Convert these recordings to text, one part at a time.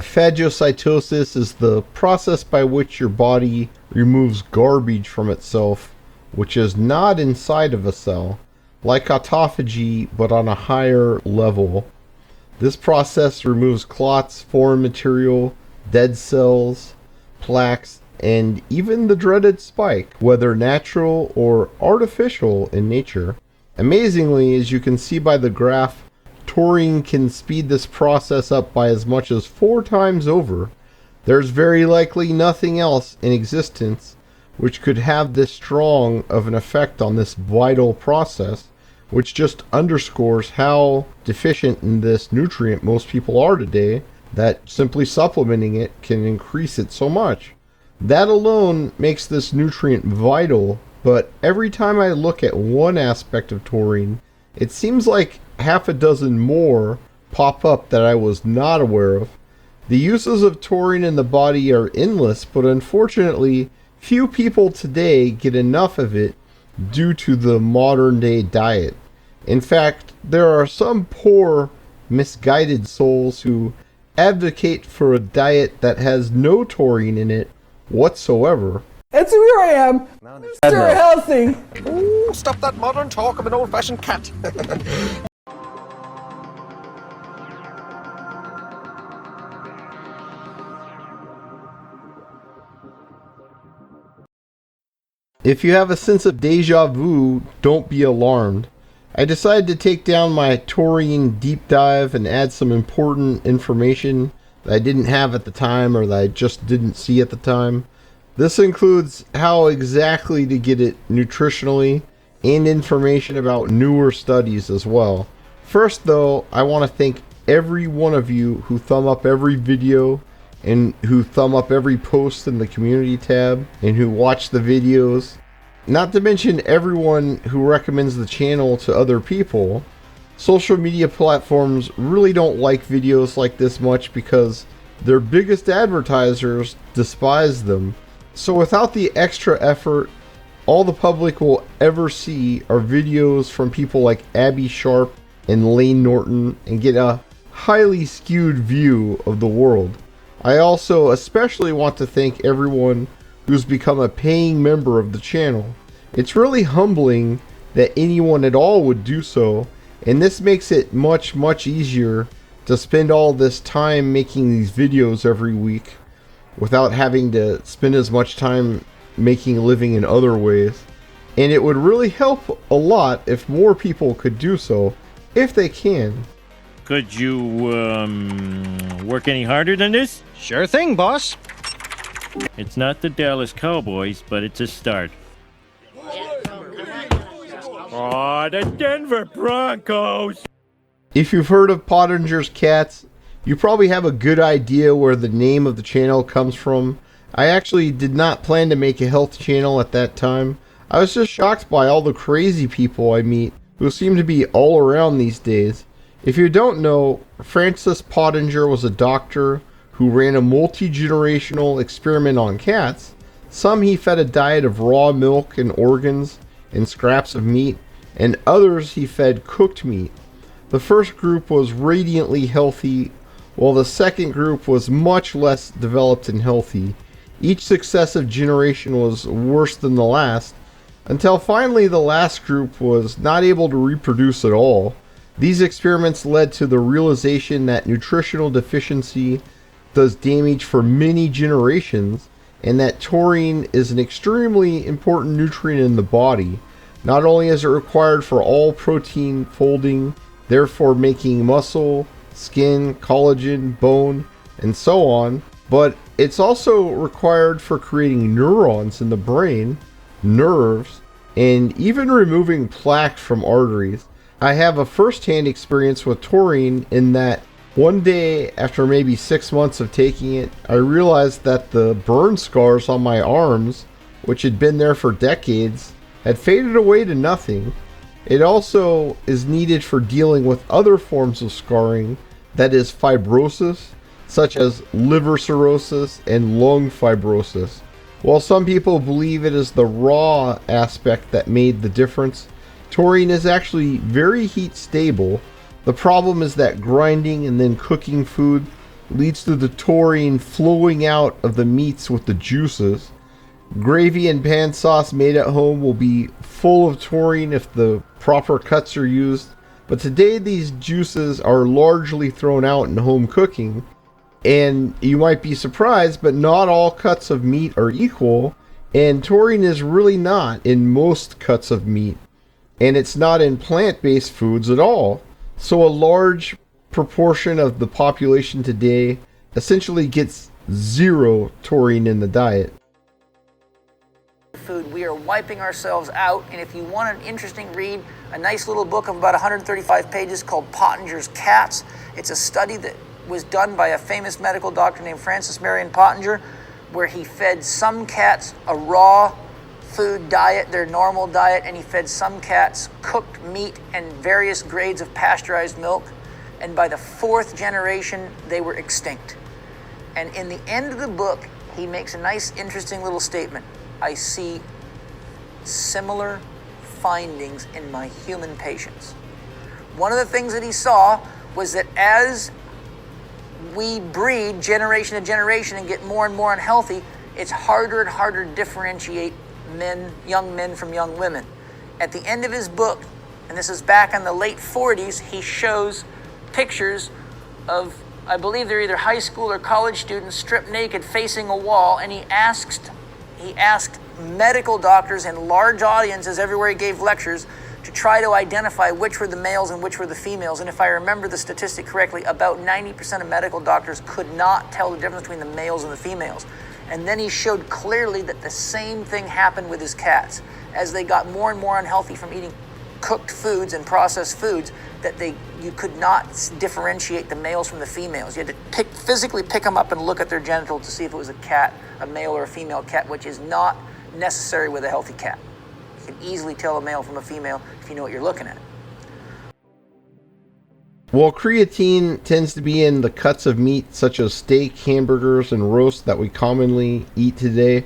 Phagocytosis is the process by which your body removes garbage from itself, which is not inside of a cell, like autophagy, but on a higher level. This process removes clots, foreign material, dead cells, plaques, and even the dreaded spike, whether natural or artificial in nature. Amazingly, as you can see by the graph, taurine can speed this process up by as much as 4 times over. There's very likely nothing else in existence which could have this strong of an effect on this vital process, which just underscores how deficient in this nutrient most people are today, that simply supplementing it can increase it so much. That alone makes this nutrient vital, but every time I look at one aspect of taurine, it seems like half a dozen more pop up that I was not aware of. The uses of taurine in the body are endless, but unfortunately, few people today get enough of it due to the modern day diet. In fact, there are some poor, misguided souls who advocate for a diet that has no taurine in it whatsoever. And so here I am, Mr. Healthy. Ooh, stop that modern talk, I'm an old-fashioned cat. If you have a sense of deja vu, don't be alarmed. I decided to take down my taurine deep dive and add some important information that I didn't have at the time, or that I just didn't see at the time. This includes how exactly to get it nutritionally and information about newer studies as well. First though, I want to thank every one of you who thumb up every video and who thumb up every post in the community tab and who watch the videos. Not to mention everyone who recommends the channel to other people. Social media platforms really don't like videos like this much because their biggest advertisers despise them. So without the extra effort, all the public will ever see are videos from people like Abby Sharp and Lane Norton and get a highly skewed view of the world. I also especially want to thank everyone who's become a paying member of the channel. It's really humbling that anyone at all would do so, and this makes it much easier to spend all this time making these videos every week without having to spend as much time making a living in other ways. And it would really help a lot if more people could do so, if they can. Could you, work any harder than this? Sure thing, boss. It's not the Dallas Cowboys, but it's a start. Oh, the Denver Broncos! If you've heard of Pottenger's cats, you probably have a good idea where the name of the channel comes from. I actually did not plan to make a health channel at that time. I was just shocked by all the crazy people I meet who seem to be all around these days. If you don't know, Francis Pottenger was a doctor who ran a multi-generational experiment on cats. Some he fed a diet of raw milk and organs and scraps of meat, and others he fed cooked meat. The first group was radiantly healthy, while the second group was much less developed and healthy. Each successive generation was worse than the last, until finally the last group was not able to reproduce at all. These experiments led to the realization that nutritional deficiency does damage for many generations, and that taurine is an extremely important nutrient in the body. Not only is it required for all protein folding, therefore making muscle, skin, collagen, bone, and so on, but it's also required for creating neurons in the brain, nerves, and even removing plaque from arteries. I have a first-hand experience with taurine in that one day after maybe 6 months of taking it, I realized that the burn scars on my arms, which had been there for decades, had faded away to nothing. It also is needed for dealing with other forms of scarring, that is fibrosis, such as liver cirrhosis and lung fibrosis. While some people believe it is the raw aspect that made the difference, taurine is actually very heat stable. The problem is that grinding and then cooking food leads to the taurine flowing out of the meats with the juices. Gravy and pan sauce made at home will be full of taurine if the proper cuts are used, but today these juices are largely thrown out in home cooking. And you might be surprised, but not all cuts of meat are equal, and taurine is really not in most cuts of meat, and it's not in plant-based foods at all. So a large proportion of the population today essentially gets zero taurine in the diet. Food, we are wiping ourselves out. And if you want an interesting read, a nice little book of about 135 pages called Pottenger's Cats. It's a study that was done by a famous medical doctor named Francis Marion Pottenger, where he fed some cats a raw food diet, their normal diet, and he fed some cats cooked meat and various grades of pasteurized milk. And by the 4th generation, they were extinct. And in the end of the book, he makes a nice, interesting little statement. I see similar findings in my human patients. One of the things that he saw was that as we breed generation to generation and get more and more unhealthy, it's harder and harder to differentiate young men from young women. At the end of his book, and this is back in the late 40s, he shows pictures of, I believe they're either high school or college students stripped naked facing a wall, and he asked medical doctors in large audiences everywhere he gave lectures to try to identify which were the males and which were the females. And if I remember the statistic correctly, about 90% of medical doctors could not tell the difference between the males and the females. And then he showed clearly that the same thing happened with his cats. As they got more and more unhealthy from eating cooked foods and processed foods, that you could not differentiate the males from the females. You had to physically pick them up and look at their genitals to see if it was a cat, a male or a female cat, which is not necessary with a healthy cat. You can easily tell a male from a female if you know what you're looking at. While creatine tends to be in the cuts of meat such as steak, hamburgers, and roast that we commonly eat today,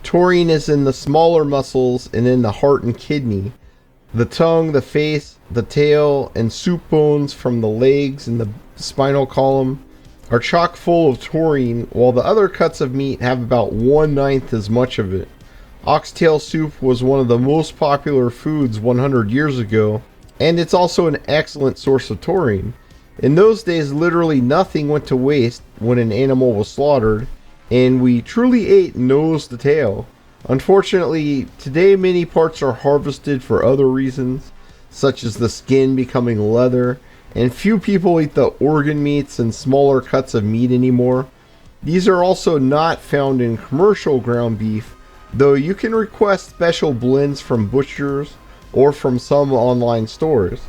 taurine is in the smaller muscles and in the heart and kidney. The tongue, the face, the tail, and soup bones from the legs and the spinal column are chock full of taurine, while the other cuts of meat have about 1/9 as much of it. Oxtail soup was one of the most popular foods 100 years ago, and it's also an excellent source of taurine. In those days, literally nothing went to waste when an animal was slaughtered, and we truly ate nose to tail. Unfortunately, today many parts are harvested for other reasons, such as the skin becoming leather, and few people eat the organ meats and smaller cuts of meat anymore. These are also not found in commercial ground beef, though you can request special blends from butchers or from some online stores.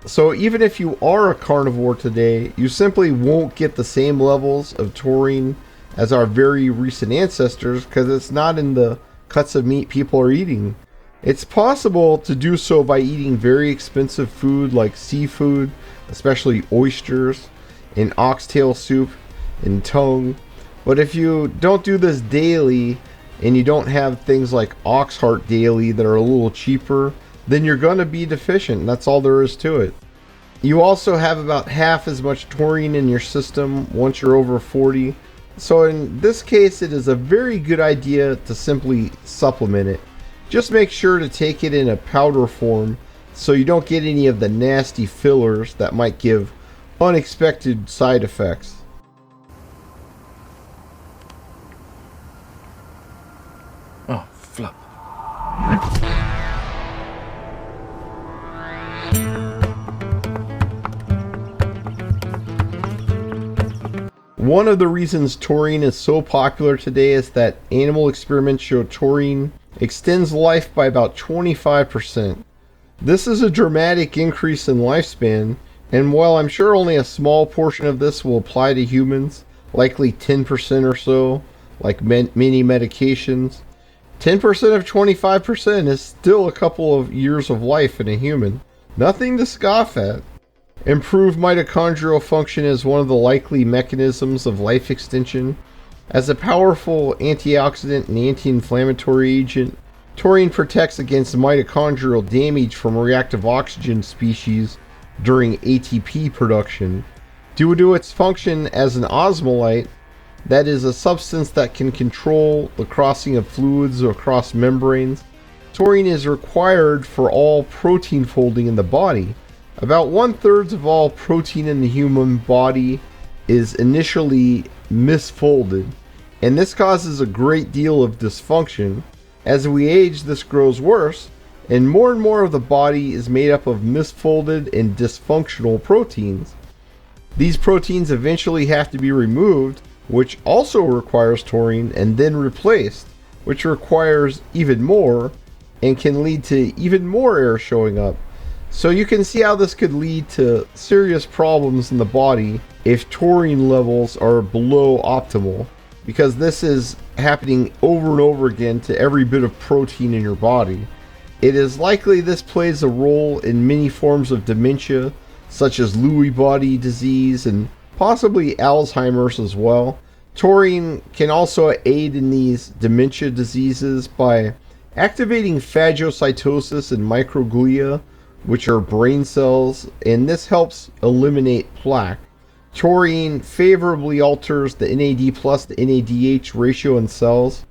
So even if you are a carnivore today, you simply won't get the same levels of taurine as our very recent ancestors because it's not in the cuts of meat people are eating. It's possible to do so by eating very expensive food like seafood, especially oysters, and oxtail soup, and tongue. But if you don't do this daily, and you don't have things like ox heart daily that are a little cheaper, then you're going to be deficient. That's all there is to it. You also have about half as much taurine in your system once you're over 40. So in this case, it is a very good idea to simply supplement it. Just make sure to take it in a powder form so you don't get any of the nasty fillers that might give unexpected side effects. Oh, flip. One of the reasons taurine is so popular today is that animal experiments show taurine extends life by about 25%. This is a dramatic increase in lifespan, and while I'm sure only a small portion of this will apply to humans, likely 10% or so, like many medications, 10% of 25% is still a couple of years of life in a human. Nothing to scoff at. Improved mitochondrial function is one of the likely mechanisms of life extension. As a powerful antioxidant and anti-inflammatory agent, taurine protects against mitochondrial damage from reactive oxygen species during ATP production. Due to its function as an osmolyte, that is a substance that can control the crossing of fluids across membranes, taurine is required for all protein folding in the body. About 1/3 of all protein in the human body is initially misfolded, and this causes a great deal of dysfunction. As we age, this grows worse, and more of the body is made up of misfolded and dysfunctional proteins. These proteins eventually have to be removed, which also requires taurine, and then replaced, which requires even more, and can lead to even more error showing up. So you can see how this could lead to serious problems in the body if taurine levels are below optimal, because this is happening over and over again to every bit of protein in your body. It is likely this plays a role in many forms of dementia, such as Lewy body disease and possibly Alzheimer's as well. Taurine can also aid in these dementia diseases by activating phagocytosis and microglia, which are brain cells, and this helps eliminate plaque. Taurine favorably alters the NAD plus to NADH ratio in cells.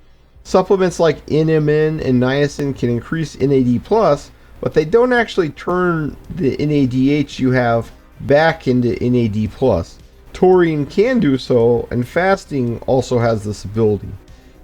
Supplements like NMN and niacin can increase NAD plus, but they don't actually turn the NADH you have back into NAD plus. Taurine can do so, and fasting also has this ability.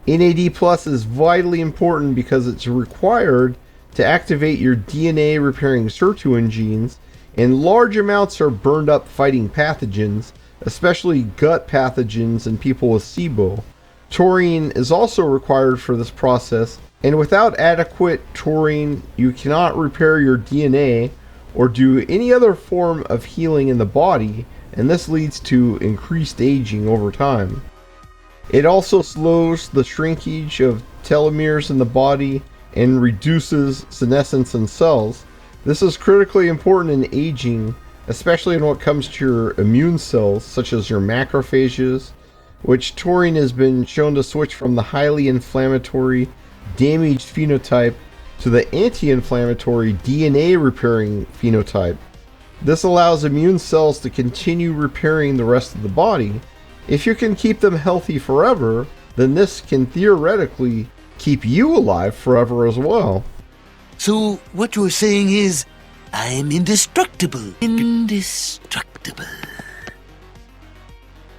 NAD plus is vitally important because it's required to activate your DNA repairing sirtuin genes, and large amounts are burned up fighting pathogens, especially gut pathogens in people with SIBO. Taurine is also required for this process, and without adequate taurine, you cannot repair your DNA or do any other form of healing in the body, and this leads to increased aging over time. It also slows the shrinkage of telomeres in the body and reduces senescence in cells. This is critically important in aging, especially when it comes to your immune cells, such as your macrophages, which taurine has been shown to switch from the highly inflammatory, damaged phenotype to the anti-inflammatory, DNA repairing phenotype. This allows immune cells to continue repairing the rest of the body. If you can keep them healthy forever, then this can theoretically keep you alive forever as well. So what you're saying is, I am indestructible. Indestructible.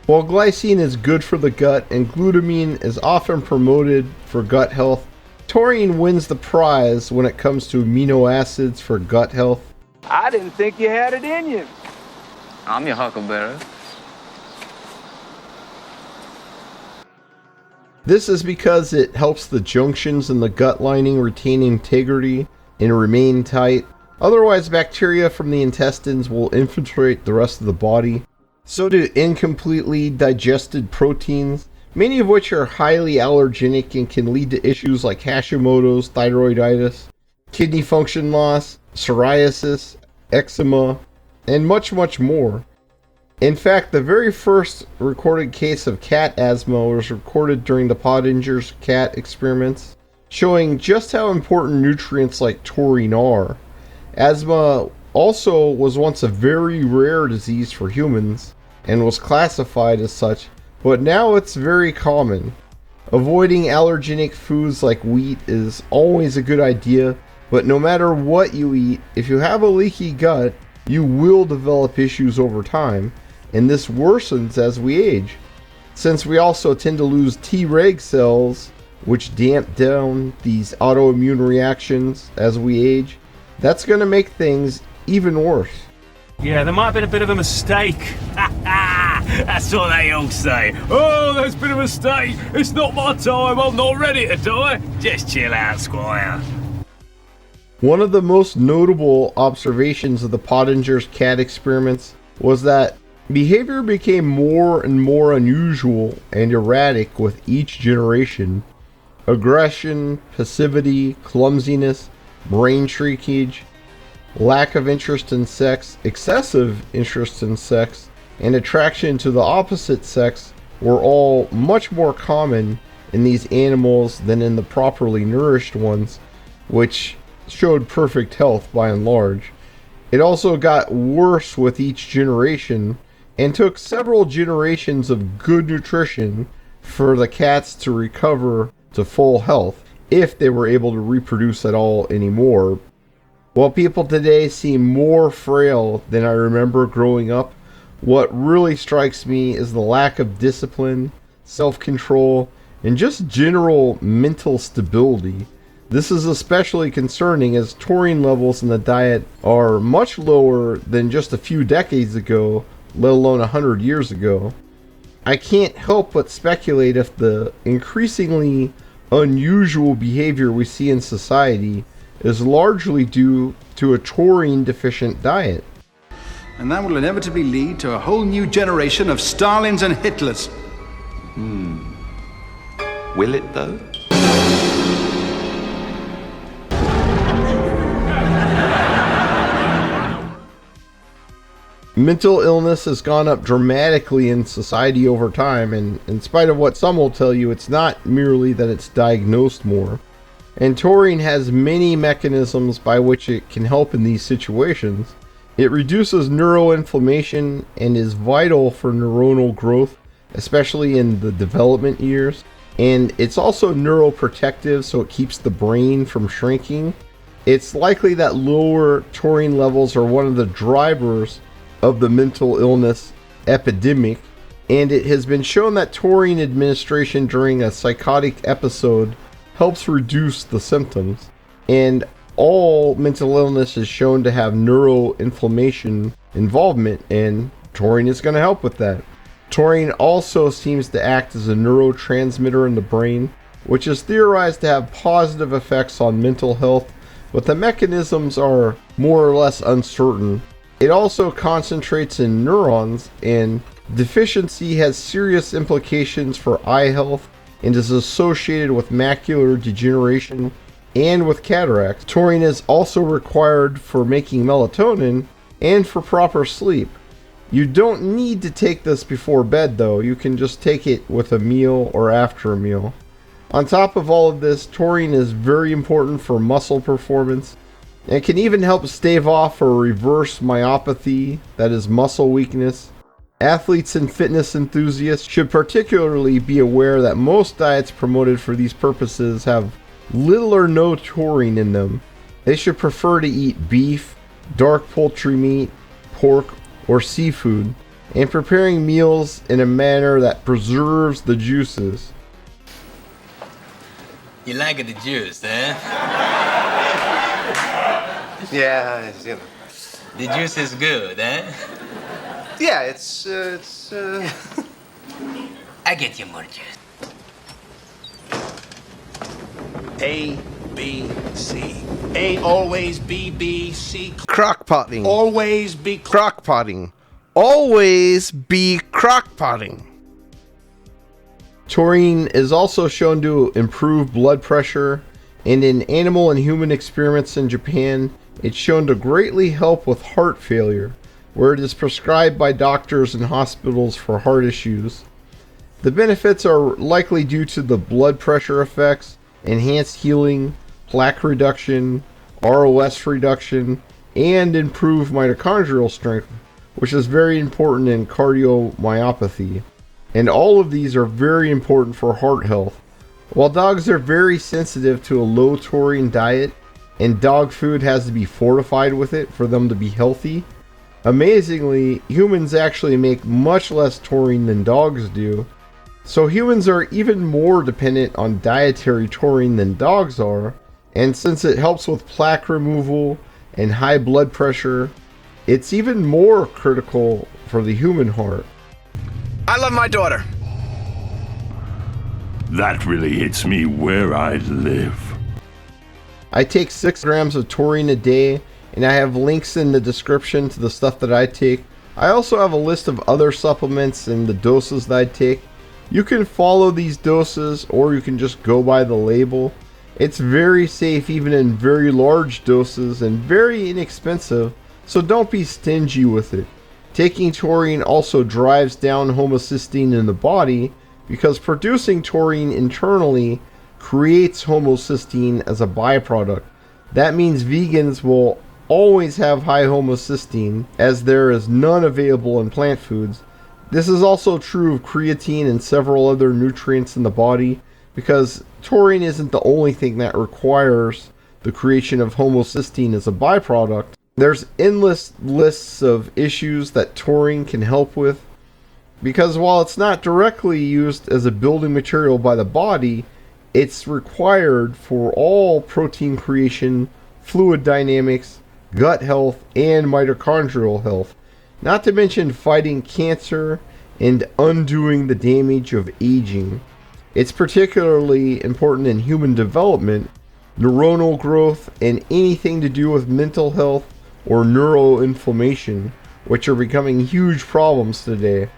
While glycine is good for the gut and glutamine is often promoted for gut health, taurine wins the prize when it comes to amino acids for gut health. I didn't think you had it in you. I'm your huckleberry. This is because it helps the junctions in the gut lining retain integrity and remain tight. Otherwise, bacteria from the intestines will infiltrate the rest of the body. So do incompletely digested proteins, many of which are highly allergenic and can lead to issues like Hashimoto's, thyroiditis, kidney function loss, psoriasis, eczema, and much more. In fact, the very first recorded case of cat asthma was recorded during the Pottenger's cat experiments, showing just how important nutrients like taurine are. Asthma also was once a very rare disease for humans and was classified as such, but now it's very common. Avoiding allergenic foods like wheat is always a good idea, but no matter what you eat, if you have a leaky gut, you will develop issues over time, and this worsens as we age. Since we also tend to lose Treg cells, which damp down these autoimmune reactions as we age, that's going to make things even worse. Yeah, there might have been a bit of a mistake. That's what they all say. Oh, there's been a mistake. It's not my time. I'm not ready to die. Just chill out, Squire. One of the most notable observations of the Pottenger's cat experiments was that behavior became more and more unusual and erratic with each generation. Aggression, passivity, clumsiness, brain shrinkage, lack of interest in sex, excessive interest in sex, and attraction to the opposite sex were all much more common in these animals than in the properly nourished ones, which showed perfect health by and large. It also got worse with each generation, and took several generations of good nutrition for the cats to recover to full health, if they were able to reproduce at all anymore. While people today seem more frail than I remember growing up, what really strikes me is the lack of discipline, self-control, and just general mental stability. This is especially concerning as taurine levels in the diet are much lower than just a few decades ago, let alone 100 years ago. I can't help but speculate if the increasingly unusual behavior we see in society is largely due to a taurine deficient diet. And that will inevitably lead to a whole new generation of Stalins and Hitlers. Will it, though? Mental illness has gone up dramatically in society over time, and in spite of what some will tell you, it's not merely that it's diagnosed more. And taurine has many mechanisms by which it can help in these situations. It reduces neuroinflammation and is vital for neuronal growth, especially in the development years. And it's also neuroprotective, so it keeps the brain from shrinking. It's likely that lower taurine levels are one of the drivers of the mental illness epidemic, and it has been shown that taurine administration during a psychotic episode helps reduce the symptoms. And all mental illness is shown to have neuroinflammation involvement, and taurine is going to help with that. Taurine also seems to act as a neurotransmitter in the brain, which is theorized to have positive effects on mental health, but the mechanisms are more or less uncertain. It also concentrates in neurons, and deficiency has serious implications for eye health and is associated with macular degeneration and with cataracts. Taurine is also required for making melatonin and for proper sleep. You don't need to take this before bed though, you can just take it with a meal or after a meal. On top of all of this, taurine is very important for muscle performance. It can even help stave off or reverse myopathy, that is muscle weakness. Athletes and fitness enthusiasts should particularly be aware that most diets promoted for these purposes have little or no taurine in them. They should prefer to eat beef, dark poultry meat, pork, or seafood, and preparing meals in a manner that preserves the juices. You like the juice, eh? Yeah, you know. The juice is good, eh? Yeah, it's I get you more juice. A, B, C. A always B, B, C. Crockpotting. Always be Crockpotting. Always be crockpotting. Taurine is also shown to improve blood pressure, and in animal and human experiments in Japan, it's shown to greatly help with heart failure, where it is prescribed by doctors and hospitals for heart issues. The benefits are likely due to the blood pressure effects, enhanced healing, plaque reduction, ROS reduction, and improved mitochondrial strength, which is very important in cardiomyopathy. And all of these are very important for heart health. While dogs are very sensitive to a low taurine diet, and dog food has to be fortified with it for them to be healthy, amazingly, humans actually make much less taurine than dogs do. So humans are even more dependent on dietary taurine than dogs are, and since it helps with plaque removal and high blood pressure, it's even more critical for the human heart. I love my daughter. That really hits me where I live. I take 6 grams of taurine a day, and I have links in the description to the stuff that I take. I also have a list of other supplements and the doses that I take. You can follow these doses, or you can just go by the label. It's very safe even in very large doses and very inexpensive, so don't be stingy with it. Taking taurine also drives down homocysteine in the body, because producing taurine internally creates homocysteine as a byproduct. That means vegans will always have high homocysteine, as there is none available in plant foods, This is also true of creatine and several other nutrients in the body, because taurine isn't the only thing that requires the creation of homocysteine as a byproduct. There's endless lists of issues that taurine can help with, because while it's not directly used as a building material by the body, it's required for all protein creation, fluid dynamics, gut health, and mitochondrial health, not to mention fighting cancer and undoing the damage of aging. It's particularly important in human development, neuronal growth, and anything to do with mental health or neuroinflammation, which are becoming huge problems today.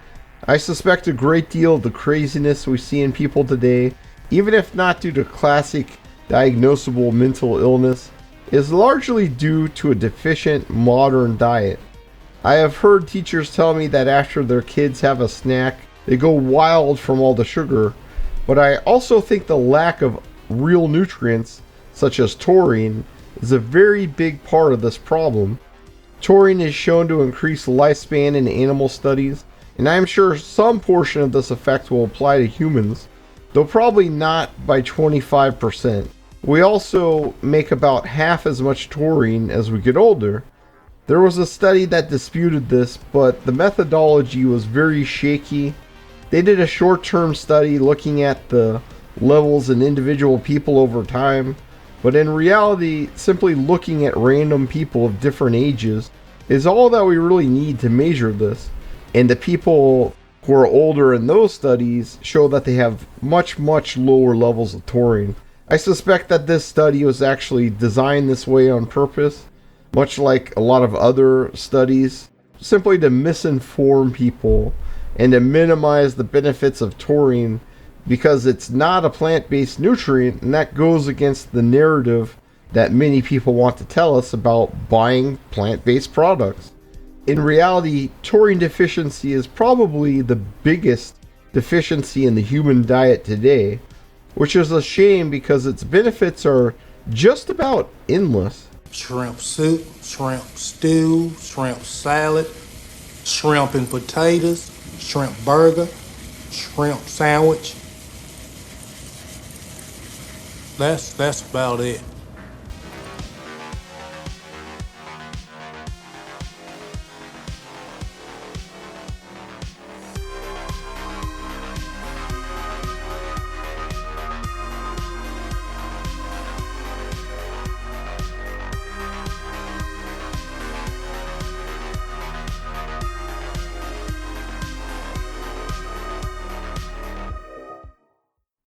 I suspect a great deal of the craziness we see in people today, even if not due to classic diagnosable mental illness, is largely due to a deficient modern diet. I have heard teachers tell me that after their kids have a snack, they go wild from all the sugar, but I also think the lack of real nutrients, such as taurine, is a very big part of this problem. Taurine is shown to increase lifespan in animal studies, and I am sure some portion of this effect will apply to humans, though probably not by 25%. We also make about half as much taurine as we get older. There was a study that disputed this, but the methodology was very shaky. They did a short-term study looking at the levels in individual people over time, but in reality, simply looking at random people of different ages is all that we really need to measure this. And the people who are older in those studies show that they have much lower levels of taurine. I suspect that this study was actually designed this way on purpose, much like a lot of other studies, simply to misinform people and to minimize the benefits of taurine, because it's not a plant-based nutrient, and that goes against the narrative that many people want to tell us about buying plant-based products. In reality, taurine deficiency is probably the biggest deficiency in the human diet today, which is a shame because its benefits are just about endless. Shrimp soup, shrimp stew, shrimp salad, shrimp and potatoes, shrimp burger, shrimp sandwich. That's about it.